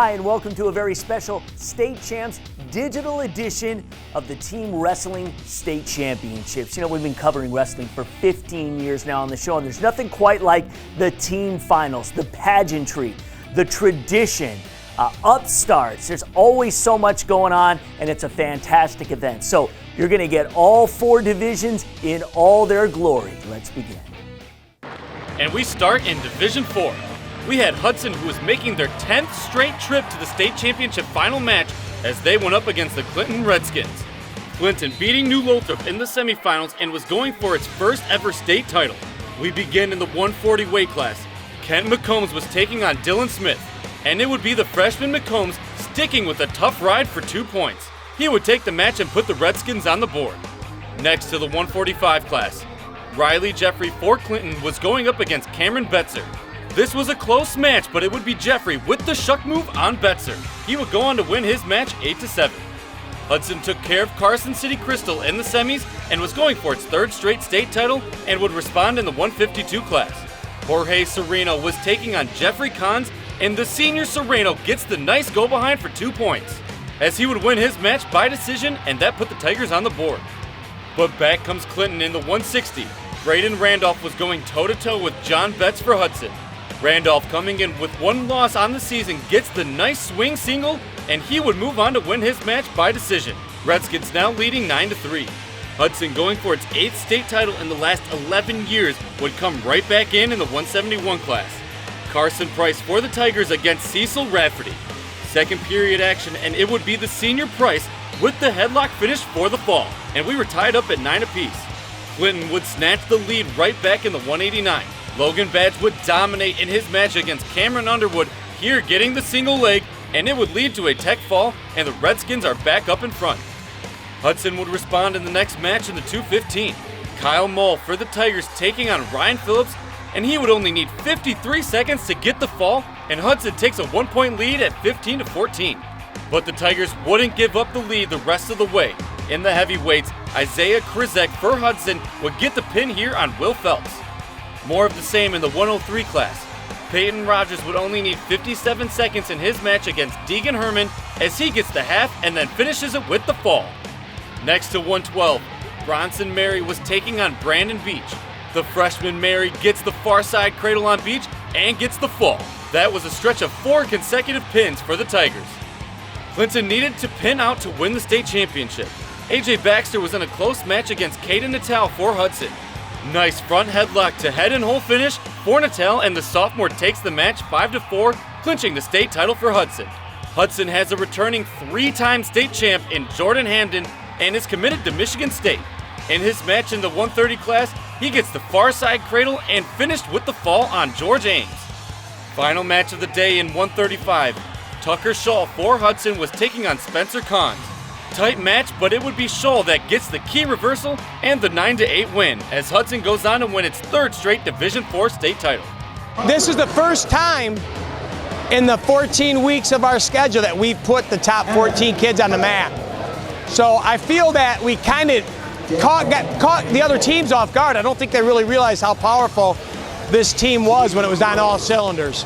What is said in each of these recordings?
Hi, and welcome to a very special State Champs digital edition of the Team Wrestling State Championships. You know, we've been covering wrestling for 15 years now on the show, and there's nothing quite like the team finals, the pageantry, the tradition, upstarts. There's always so much going on, and it's a fantastic event. So you're going to get all four divisions in all their glory. Let's begin. And we start in Division 4. We had Hudson, who was making their 10th straight trip to the state championship final match as they went up against the Clinton Redskins. Clinton beating New Lothrop in the semifinals and was going for its first ever state title. We begin in the 140 weight class. Kent McCombs was taking on Dylan Smith, and it would be the freshman McCombs sticking with a tough ride for 2 points. He would take the match and put the Redskins on the board. Next to the 145 class, Riley Jeffrey for Clinton was going up against Cameron Betzer. This was a close match, but it would be Jeffrey with the shuck move on Betzer. He would go on to win his match 8-7. Hudson took care of Carson City Crystal in the semis and was going for its third straight state title and would respond in the 152 class. Jorge Sereno was taking on Jeffrey Kahns, and the senior Sereno gets the nice go behind for 2 points, as he would win his match by decision, and that put the Tigers on the board. But back comes Clinton in the 160. Braden Randolph was going toe-to-toe with John Betts for Hudson. Randolph, coming in with one loss on the season, gets the nice swing single, and he would move on to win his match by decision. Redskins now leading 9-3. Hudson, going for its 8th state title in the last 11 years, would come right back in the 171 class. Carson Price for the Tigers against Cecil Rafferty. Second period action, and it would be the senior Price with the headlock finish for the fall, and we were tied up at 9 apiece. Clinton would snatch the lead right back in the 189. Logan Badge would dominate in his match against Cameron Underwood, here getting the single leg, and it would lead to a tech fall, and the Redskins are back up in front. Hudson would respond in the next match in the 215. Kyle Mull for the Tigers taking on Ryan Phillips, and he would only need 53 seconds to get the fall, and Hudson takes a 1-point lead at 15-14. But the Tigers wouldn't give up the lead the rest of the way. In the heavyweights, Isaiah Krizek for Hudson would get the pin here on Will Phelps. More of the same in the 103 class. Peyton Rogers would only need 57 seconds in his match against Deegan Herman as he gets the half and then finishes it with the fall. Next to 112, Bronson Mary was taking on Brandon Beach. The freshman Mary gets the far side cradle on Beach and gets the fall. That was a stretch of 4 consecutive pins for the Tigers. Clinton needed to pin out to win the state championship. AJ Baxter was in a close match against Caden Natal for Hudson. Nice front headlock to head and hole finish for Natal, and the sophomore takes the match 5-4, clinching the state title for Hudson. Hudson has a returning 3-time state champ in Jordan Hamden and is committed to Michigan State. In his match in the 130 class, he gets the far side cradle and finished with the fall on George Ames. Final match of the day in 135. Tucker Shaw for Hudson was taking on Spencer Kahns. Tight match, but it would be Scholl that gets the key reversal and the 9-8 win as Hudson goes on to win its 3rd straight Division 4 state title. This is the first time in the 14 weeks of our schedule that we've put the top 14 kids on the map. So I feel that we kind of caught the other teams off guard. I don't think they really realized how powerful this team was when it was on all cylinders.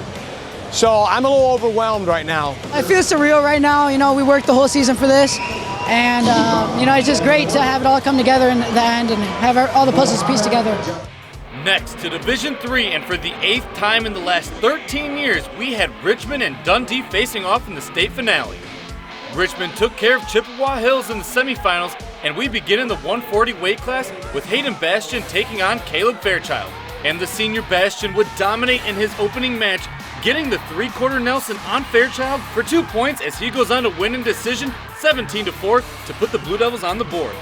So I'm a little overwhelmed right now. I feel surreal right now. You know, we worked the whole season for this. And, you know, it's just great to have it all come together in the end and have all the puzzles pieced together. Next to Division 3, and for the 8th time in the last 13 years, we had Richmond and Dundee facing off in the state finale. Richmond took care of Chippewa Hills in the semifinals, and we begin in the 140 weight class with Hayden Bastian taking on Caleb Fairchild. And the senior Bastian would dominate in his opening match, getting the 3-quarter Nelson on Fairchild for 2 points as he goes on to win in decision 17-4 to put the Blue Devils on the board.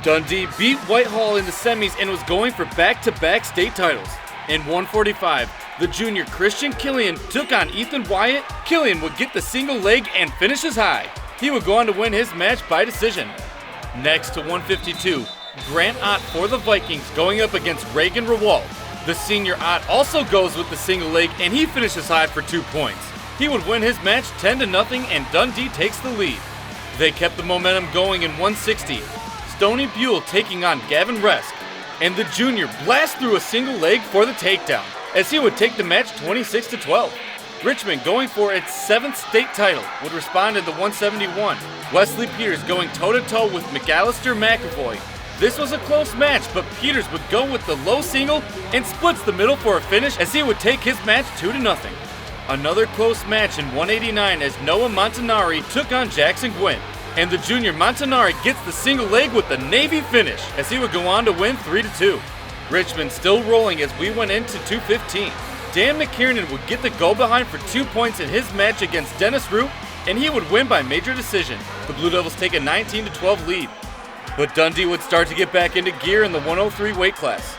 Dundee beat Whitehall in the semis and was going for back-to-back state titles. In 145, the junior Christian Killian took on Ethan Wyatt. Killian would get the single leg and finishes high. He would go on to win his match by decision. Next to 152, Grant Ott for the Vikings going up against Reagan Rawalt. The senior Ott also goes with the single leg and he finishes high for 2 points. He would win his match 10-0 and Dundee takes the lead. They kept the momentum going in 160. Stony Buell taking on Gavin Resk. And the junior blasts through a single leg for the takedown, as he would take the match 26-12. Richmond, going for its 7th state title, would respond in the 171. Wesley Peters going toe-to-toe with McAllister McAvoy. This was a close match, but Peters would go with the low single and splits the middle for a finish as he would take his match 2-0. Another close match in 189 as Noah Montanari took on Jackson Gwynn. And the junior Montanari gets the single leg with the Navy finish as he would go on to win 3-2. Richmond still rolling as we went into 215. Dan McKiernan would get the go-behind for 2 points in his match against Dennis Root, and he would win by major decision. The Blue Devils take a 19-12 lead. But Dundee would start to get back into gear in the 103 weight class.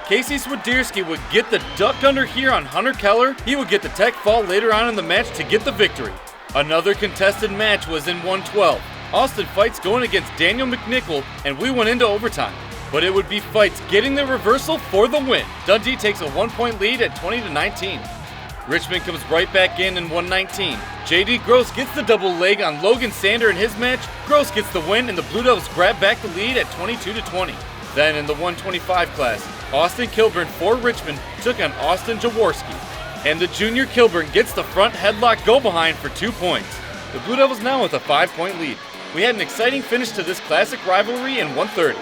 Casey Swiderski would get the duck under here on Hunter Keller. He would get the tech fall later on in the match to get the victory. Another contested match was in 112. Austin Fights going against Daniel McNichol, and we went into overtime. But it would be Fights getting the reversal for the win. Dundee takes a 1-point lead at 20-19. Richmond comes right back in 119. J.D. Gross gets the double leg on Logan Sander in his match. Gross gets the win, and the Blue Devils grab back the lead at 22-20. Then in the 125 class, Austin Kilburn for Richmond took on Austin Jaworski. And the junior Kilburn gets the front headlock go-behind for 2 points. The Blue Devils now with a 5-point lead. We had an exciting finish to this classic rivalry in 130.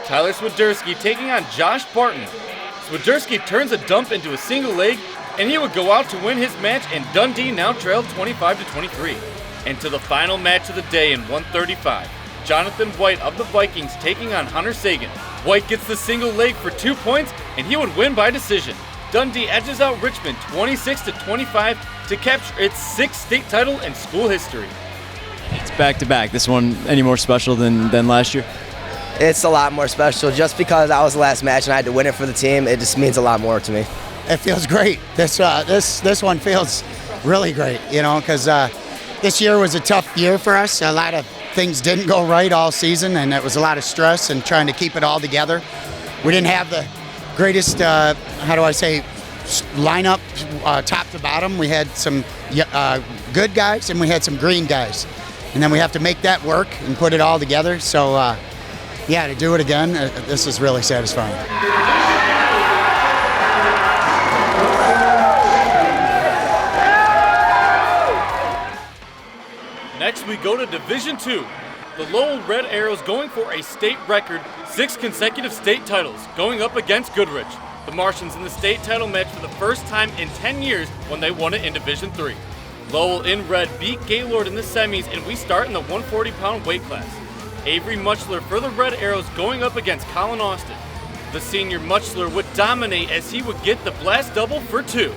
Tyler Swiderski taking on Josh Barton. Swiderski turns a dump into a single leg, and he would go out to win his match, and Dundee now trailed 25-23. And to the final match of the day in 135, Jonathan White of the Vikings taking on Hunter Sagan. White gets the single leg for 2 points, and he would win by decision. Dundee edges out Richmond 26-25 to capture its 6th state title in school history. It's back-to-back. This one any more special than last year? It's a lot more special. Just because I was the last match and I had to win it for the team, it just means a lot more to me. It feels great. This one feels really great, because this year was a tough year for us. A lot of things didn't go right all season, and it was a lot of stress and trying to keep it all together. We didn't have the greatest, lineup top to bottom. We had some good guys and we had some green guys. And then we have to make that work and put it all together. So, to do it again, this is really satisfying. Next, we go to Division II. The Lowell Red Arrows going for a state record 6 consecutive state titles, going up against Goodrich. The Martians in the state title match for the first time in 10 years when they won it in Division III. Lowell in red beat Gaylord in the semis, and we start in the 140-pound weight class. Avery Muchler for the Red Arrows going up against Colin Austin. The senior Muchler would dominate as he would get the blast double for 2.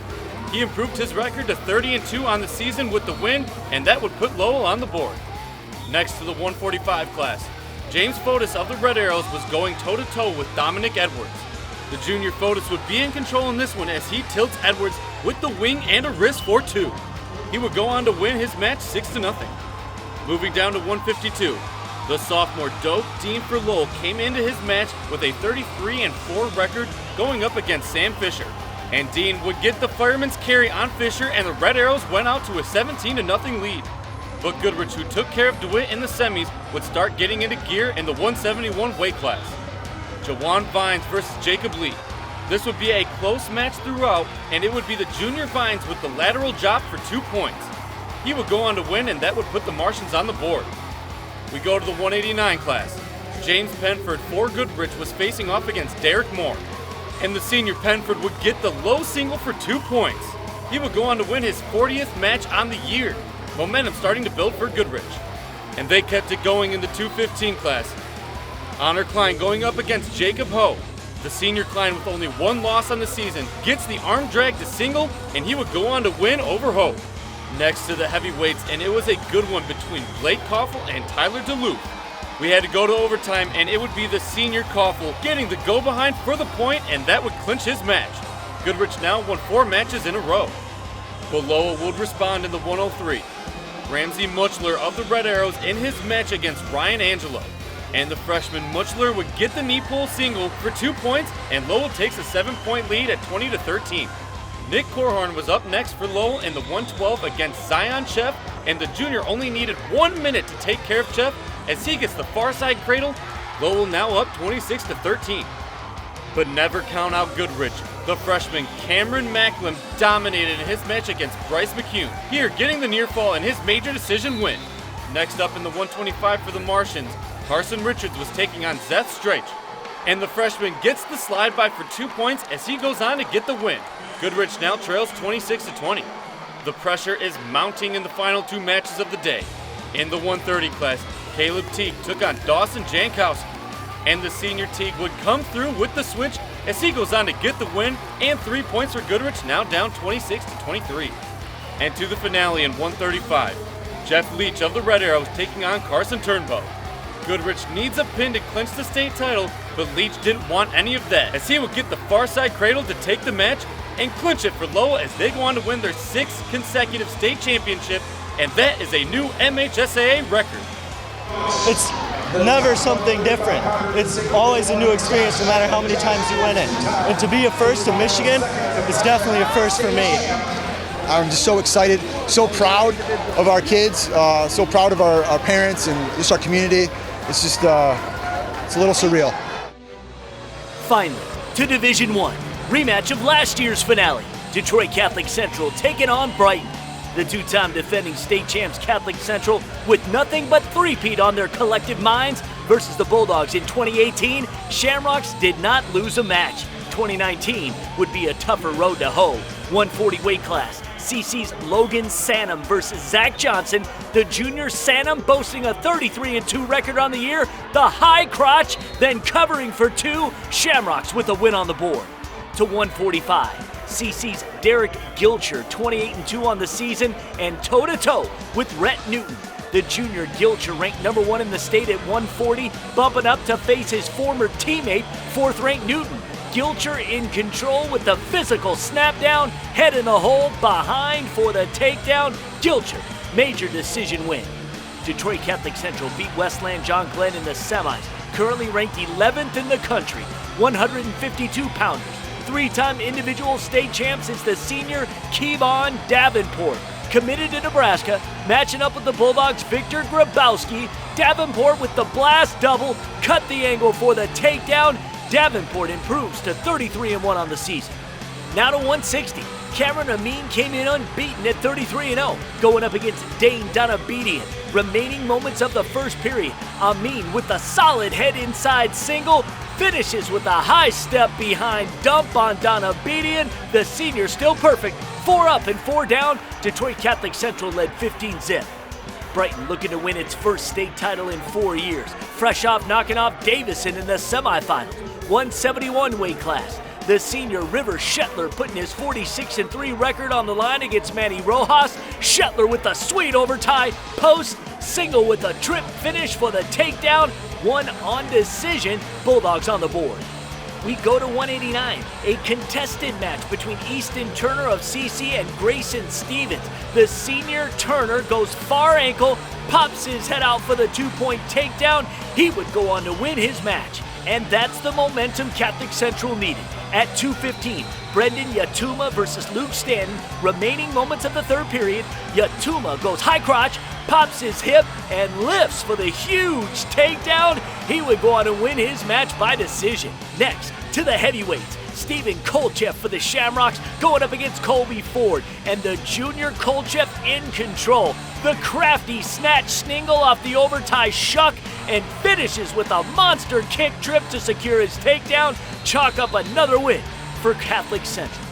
He improved his record to 30-2 on the season with the win, and that would put Lowell on the board. Next to the 145 class, James Fotis of the Red Arrows was going toe-to-toe with Dominic Edwards. The junior Fotis would be in control in this one as he tilts Edwards with the wing and a wrist for 2. He would go on to win his match 6-0. Moving down to 152, the sophomore Doak Dean for Lowell came into his match with a 33-4 record going up against Sam Fisher. And Dean would get the fireman's carry on Fisher, and the Red Arrows went out to a 17-0 lead. But Goodrich, who took care of DeWitt in the semis, would start getting into gear in the 171 weight class. Jawan Vines versus Jacob Lee. This would be a close match throughout, and it would be the junior Vines with the lateral chop for 2 points. He would go on to win, and that would put the Martians on the board. We go to the 189 class. James Penford for Goodrich was facing off against Derek Moore. And the senior Penford would get the low single for 2 points. He would go on to win his 40th match on the year. Momentum starting to build for Goodrich. And they kept it going in the 215 class. Honor Klein going up against Jacob Ho. The senior Klein with only 1 loss on the season gets the arm drag to single, and he would go on to win over Ho. Next to the heavyweights, and it was a good one between Blake Koffel and Tyler Duluth. We had to go to overtime, and it would be the senior Koffel getting the go-behind for the point, and that would clinch his match. Goodrich now won 4 matches in a row. But Lowell would respond in the 103. Ramsey Muchler of the Red Arrows in his match against Ryan Angelo. And the freshman Muchler would get the knee pull single for 2 points, and Lowell takes a 7-point lead at 20-13. Nick Korhorn was up next for Lowell in the 112 against Zion Chef, and the junior only needed 1 minute to take care of Chef as he gets the far side cradle. Lowell now up 26-13. But never count out Goodrich. The freshman Cameron Macklin dominated in his match against Bryce McCune, here getting the near fall in his major decision win. Next up in the 125 for the Martians, Carson Richards was taking on Zeth Strach, and the freshman gets the slide by for 2 points as he goes on to get the win. Goodrich now trails 26-20. The pressure is mounting in the final 2 matches of the day. In the 130 class, Caleb Teague took on Dawson Jankowski, and the senior Teague would come through with the switch as he goes on to get the win, and 3 points for Goodrich, now down 26-23. And to the finale in 135, Jeff Leach of the Red Arrows taking on Carson Turnbow. Goodrich needs a pin to clinch the state title, but Leach didn't want any of that, as he would get the far side cradle to take the match and clinch it for Lowell as they go on to win their 6th consecutive state championship, and that is a new MHSAA record. It's never something different. It's always a new experience no matter how many times you win it. And to be a first in Michigan, it's definitely a first for me. I'm just so excited, so proud of our kids, so proud of our parents and just our community. It's just, it's a little surreal. Finally, to Division I, rematch of last year's finale. Detroit Catholic Central taking on Brighton. The 2-time defending state champs Catholic Central with nothing but three-peat on their collective minds versus the Bulldogs in 2018. Shamrocks did not lose a match. 2019 would be a tougher road to hoe. 140 weight class. CC's Logan Sanum versus Zach Johnson. The junior Sanum boasting a 33-2 record on the year. The high crotch, then covering for 2. Shamrocks with a win on the board. To 145, CC's Derek Gilcher, 28-2 on the season, and toe-to-toe with Rhett Newton. The junior Gilcher ranked number 1 in the state at 140, bumping up to face his former teammate, 4th-ranked Newton. Gilcher in control with the physical snap down, head in the hole, behind for the takedown. Gilcher, major decision win. Detroit Catholic Central beat Westland John Glenn in the semis, currently ranked 11th in the country, 152-pounders. 3-time individual state champs is the senior Kevon Davenport. Committed to Nebraska, matching up with the Bulldogs' Victor Grabowski. Davenport with the blast double, cut the angle for the takedown. Davenport improves to 33-1 on the season. Now to 160. Cameron Amin came in unbeaten at 33-0, going up against Dane Donabedian. Remaining moments of the first period, Amin with a solid head inside single, finishes with a high step behind dump on Donabedian. The senior still perfect, 4 up and 4 down. Detroit Catholic Central led 15-0. Brighton looking to win its first state title in 4 years, fresh off knocking off Davison in the semifinals. 171 weight class. The senior River Shetler putting his 46-3 record on the line against Manny Rojas. Shetler with a sweet overtie post, single with a trip finish for the takedown. 1 on decision, Bulldogs on the board. We go to 189, a contested match between Easton Turner of CC and Grayson Stevens. The senior Turner goes far ankle, pops his head out for the 2-point takedown. He would go on to win his match. And that's the momentum Catholic Central needed. At 2:15, Brendan Yatuma versus Luke Stanton. Remaining moments of the third period, Yatuma goes high crotch, pops his hip, and lifts for the huge takedown. He would go on to win his match by decision. Next, to the heavyweights. Stephen Kolchev for the Shamrocks going up against Colby Ford, and the junior Kolchev in control. The crafty snatch sniggle off the overtie shuck and finishes with a monster kick trip to secure his takedown. Chalk up another win for Catholic Central.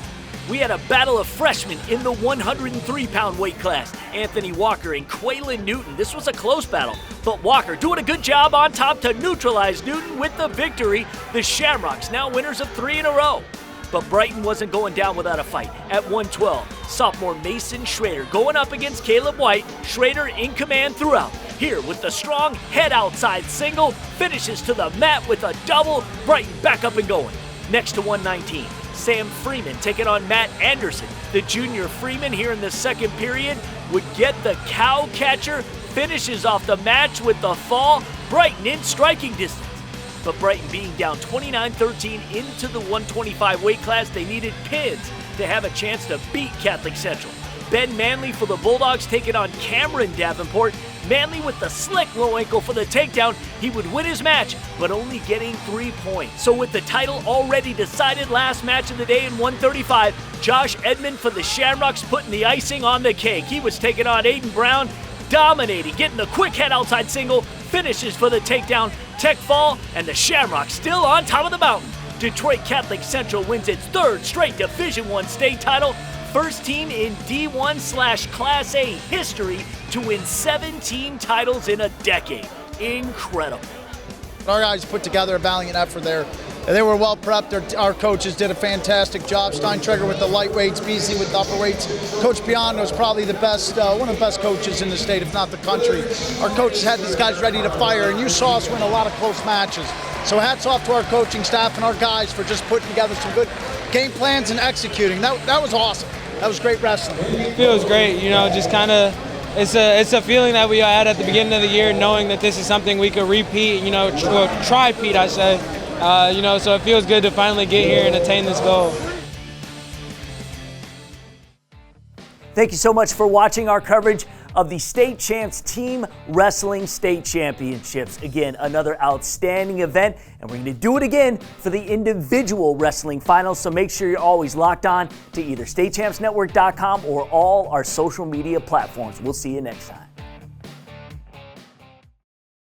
We had a battle of freshmen in the 103-pound weight class. Anthony Walker and Quaylen Newton. This was a close battle, but Walker doing a good job on top to neutralize Newton with the victory. The Shamrocks now winners of 3 in a row. But Brighton wasn't going down without a fight. At 112, sophomore Mason Schrader going up against Caleb White. Schrader in command throughout. Here with the strong head outside single, finishes to the mat with a double. Brighton back up and going. Next to 119, Sam Freeman taking on Matt Anderson. The junior Freeman here in the second period would get the cow catcher, finishes off the match with the fall. Brighton in striking distance. But Brighton being down 29-13 into the 125 weight class, they needed pins to have a chance to beat Catholic Central. Ben Manley for the Bulldogs taking on Cameron Davenport. Manley with the slick low ankle for the takedown. He would win his match, but only getting 3 points. So with the title already decided, last match of the day in 135, Josh Edmond for the Shamrocks putting the icing on the cake. He was taking on Aiden Brown, dominating, getting the quick head outside single, finishes for the takedown, tech fall, and the Shamrocks still on top of the mountain. Detroit Catholic Central wins its 3rd straight Division I state title. First team in D1/Class A history to win 17 titles in a decade. Incredible. Our guys put together a valiant effort there. They were well prepped. Our coaches did a fantastic job. Steintrager with the lightweights, BC with the upperweights. Coach Biondo is probably the best, one of the best coaches in the state, if not the country. Our coaches had these guys ready to fire, and you saw us win a lot of close matches. So hats off to our coaching staff and our guys for just putting together some good game plans and executing. That was awesome. That was great wrestling. It feels great, just kind of, it's a feeling that we had at the beginning of the year, knowing that this is something we could repeat, try-peat, I say. So it feels good to finally get here and attain this goal. Thank you so much for watching our coverage of the State Champs Team Wrestling State Championships. Again, another outstanding event, and we're going to do it again for the individual wrestling finals, so make sure you're always locked on to either statechampsnetwork.com or all our social media platforms. We'll see you next time.